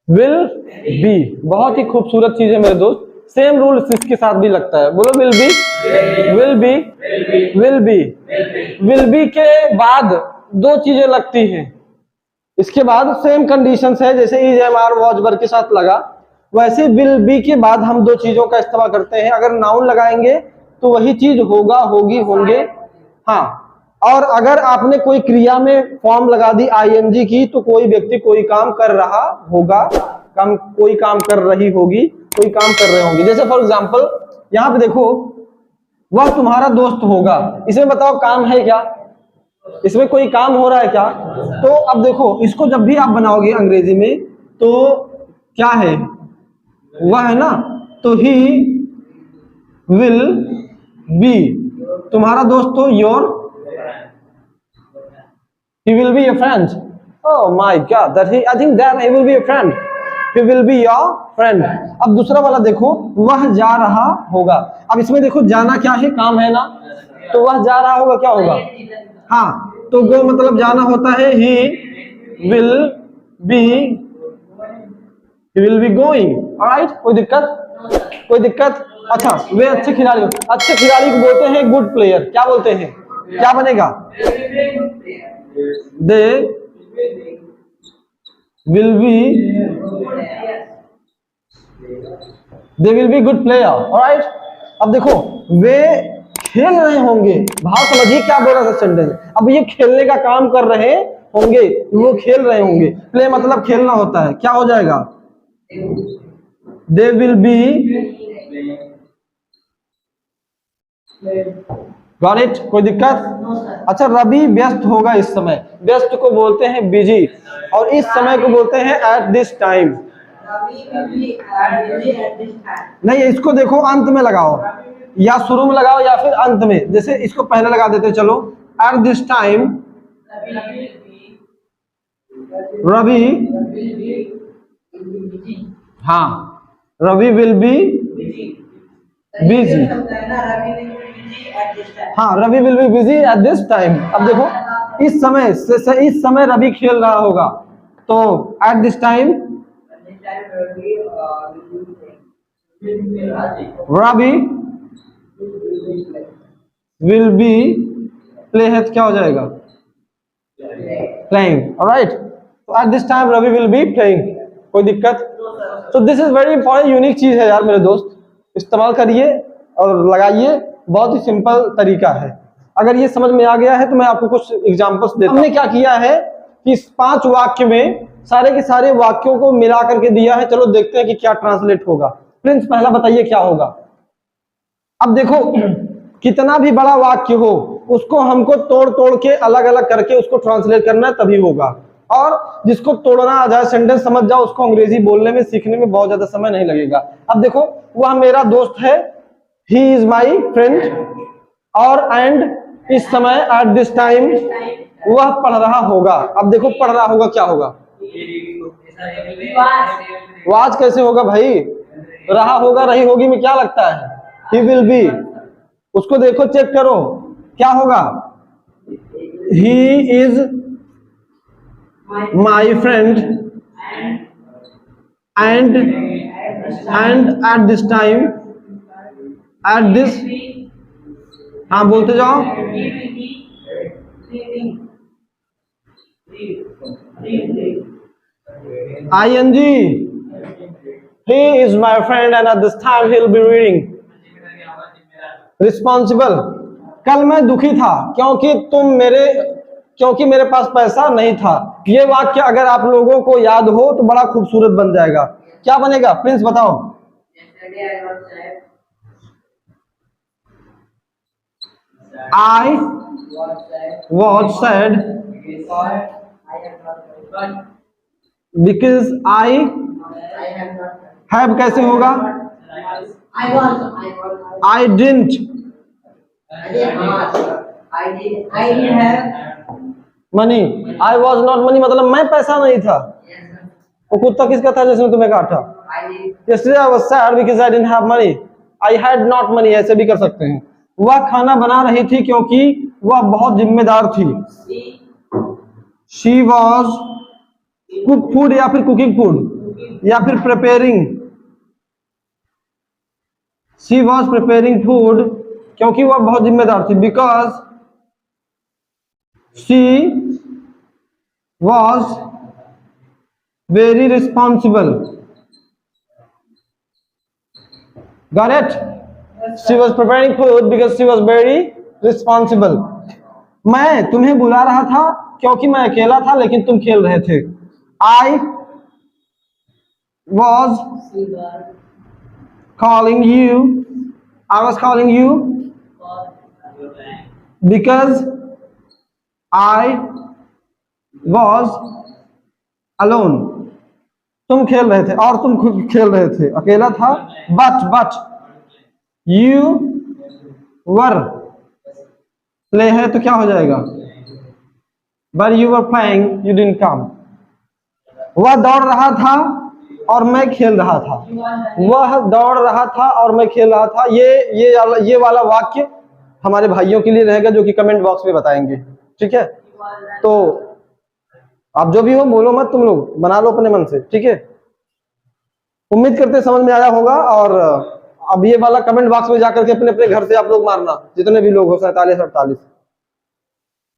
Will be, बहुत ही खूबसूरत चीज है मेरे दोस्त। सेम रूल इसके साथ भी लगता है, बोलो will be, will be, will be. Will be के बाद दो चीजें लगती हैं, इसके बाद सेम कंडीशंस है जैसे is am are was were के साथ लगा, वैसे विल बी के बाद हम दो चीजों का इस्तेमाल करते हैं। अगर नाउन लगाएंगे तो वही चीज होगा, होगी, होंगे। हाँ, और अगर आपने कोई क्रिया में फॉर्म लगा दी आईएनजी की तो कोई व्यक्ति कोई काम कर रहा होगा, कोई काम कर रही होगी, कोई काम कर रहे होंगे। जैसे फॉर एग्जांपल यहाँ पे देखो, वह तुम्हारा दोस्त होगा, इसमें बताओ काम है क्या, इसमें कोई काम हो रहा है क्या? तो अब देखो, इसको जब भी आप बनाओगे अंग्रेजी में तो क्या है, वह है ना, तो ही विल बी तुम्हारा दोस्त, तो your, he will be your friend. Oh my God, that he, I think that he will be your friend. He will be your friend. अब दूसरा वाला देखो, वह जा रहा होगा। अब इसमें देखो, जाना क्या है, काम है ना, तो वह जा रहा होगा क्या होगा? हाँ, तो गो मतलब जाना होता है, he will be going. Alright, कोई दिक्कत? कोई दिक्कत? अच्छा, वे अच्छे खिलाड़ी, अच्छे खिलाड़ी को बोलते हैं गुड प्लेयर। क्या बोलते हैं? क्या बनेगा? They will be good player. Alright, अब देखो, वे खेल रहे होंगे, भाव समझिए क्या बोल रहा था सेंटेंस। अब ये खेलने का काम कर रहे होंगे, वो खेल रहे होंगे, प्ले मतलब खेलना होता है, क्या हो जाएगा? They will be, got it? कोई दिक्कत? अच्छा, रवि व्यस्त होगा इस समय, व्यस्त को बोलते हैं बिजी, और इस समय को बोलते हैं एट दिस टाइम। नहीं, इसको देखो अंत में लगाओ, या शुरू में लगाओ या फिर अंत में। जैसे इसको पहले लगा देते, चलो, एट दिस टाइम रवि, हाँ, रवि विल बी बिजी, हाँ, Ravi will be busy at this time. अब देखो, इस समय रवि खेल रहा होगा, तो at this time Ravi will be play है, क्या हो जाएगा? प्लेइंग। ऑलराइट, तो at this time Ravi will be playing. कोई दिक्कत? तो this is very important, unique चीज है यार मेरे दोस्त, इस्तेमाल करिए और लगाइए, बहुत ही सिंपल तरीका है। अगर ये समझ में आ गया है तो मैं आपको कुछ एग्जांपल्स देता हूं। हमने क्या किया है कि इस 5 वाक्य में सारे के सारे वाक्यों को मिला करके दिया है। चलो देखते हैं कि क्या ट्रांसलेट होगा। प्रिंस, पहला बताइए क्या होगा? अब देखो, कितना भी बड़ा वाक्य हो उसको हमको तोड़ तोड़ के अलग अलग करके उसको ट्रांसलेट करना है, तभी होगा। और जिसको तोड़ना आ जाए, सेंटेंस समझ जाओ, उसको अंग्रेजी बोलने में, सीखने में बहुत ज्यादा समय नहीं लगेगा। अब देखो, वह मेरा दोस्त है, he is my friend, और एंड इस समय एट दिस टाइम वह पढ़ रहा होगा। अब देखो, पढ़ रहा होगा क्या होगा? वाज कैसे होगा भाई? रहा होगा, रही होगी में क्या लगता है? he will be। उसको देखो, चेक करो, क्या होगा? he is my friend and at this time, at this, हाँ बोलते जाओ, ing, he is my friend and at this time he'll be reading। Responsible, कल मैं दुखी था क्योंकि मेरे पास पैसा नहीं था। ये वाक्य अगर आप लोगों को याद हो तो बड़ा खूबसूरत बन जाएगा। क्या बनेगा प्रिंस, बताओ? I was sad because I have, कैसे होगा? I didn't money, I was not money मतलब मैं पैसा नहीं था। वो कुत्ता किसका था जिसने तुम्हें काटा? Yesterday I was sad because I didn't have money, I had not money, ऐसे भी कर सकते हैं। वह खाना बना रही थी क्योंकि वह बहुत जिम्मेदार थी। She was cook food या फिर cooking food, या फिर preparing, she was preparing food, क्योंकि वह बहुत जिम्मेदार थी, because she was very responsible. Got it? She was preparing food because she was very responsible. मैं तुम्हें बुला रहा था क्योंकि मैं अकेला था लेकिन तुम खेल रहे थे। I was calling you, I was calling you because I was alone। तुम खेल रहे थे और तुम खुद खेल रहे थे, अकेला था। but you were, play है तो क्या हो जाएगा, but you were playing, you didn't come। वह दौड़ रहा था और मैं खेल रहा था, वह दौड़ रहा था और मैं खेल रहा था। ये वाला वाक्य हमारे भाइयों के लिए रहेगा जो कि कमेंट बॉक्स में बताएंगे, ठीक है। तो आप जो भी हो बोलो मत, तुम लोग बना लो अपने मन से, ठीक है। उम्मीद करते समझ में आया होगा। और अब ये वाला कमेंट बॉक्स में जाकर के अपने अपने घर से आप लोग मारना, जितने भी लोग हो 47 48।